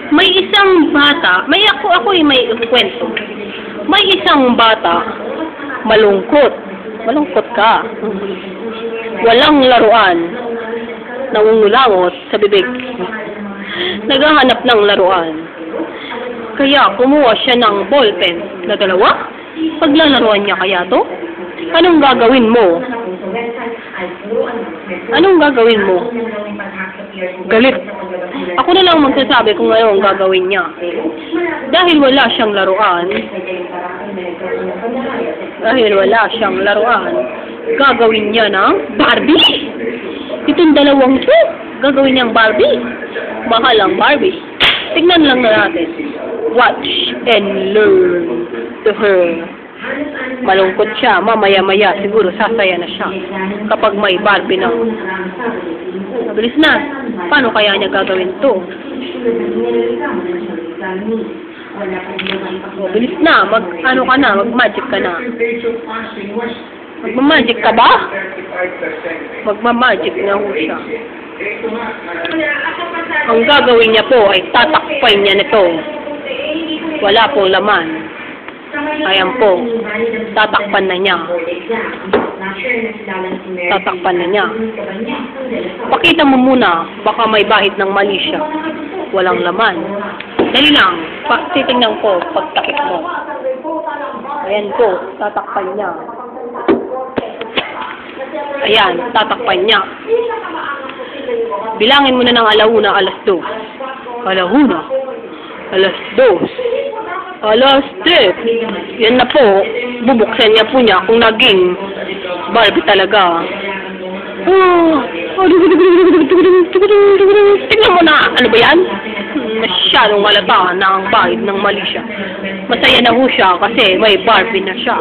May isang bata, ako'y may kwento. May isang bata, malungkot. Malungkot ka. Walang laruan. Nangungulangot sa bibig. Naghahanap ng laruan. Kaya kumuha siya ng ballpen na dalawa. Paglalaruan niya kaya to? Anong gagawin mo? Anong gagawin mo? Galit. Ako na lang magsasabi kung ano ang gagawin niya. Dahil wala siyang laruan, gagawin niya ng Barbie. Itong dalawang to, gagawin niyang Barbie. Mahal ang Barbie. Tignan lang na natin. Watch and learn to her. Malungkot siya, mamaya-maya siguro sasaya na siya kapag may Barbie na. Mabilis na. Paano kaya niya gagawin to? Mabilis na. Mag-magic ka na. Magmamagic ka ba? Magmamagic na ho siya. Ang gagawin niya po ay tatakpan niya nito. Wala pong laman. Ayan po. Tatakpan na niya. Pakita mo muna. Baka may bahid ng mali siya. Walang laman. Dali lang. Titingnan ko pagtakip mo. Ayan po. Tatakpan niya. Ayan. Tatakpan niya. Bilangin mo na ng alauna, alas 2. Alauna. Alas 2. Alas 3. Yan na po. Bubuksan niya po niya kung naging Barbie talaga. Tingnan mo na. Ano ba yan? Masyadong malata na ang bahid ng mali siya. Masaya na ho siya kasi may Barbie na siya.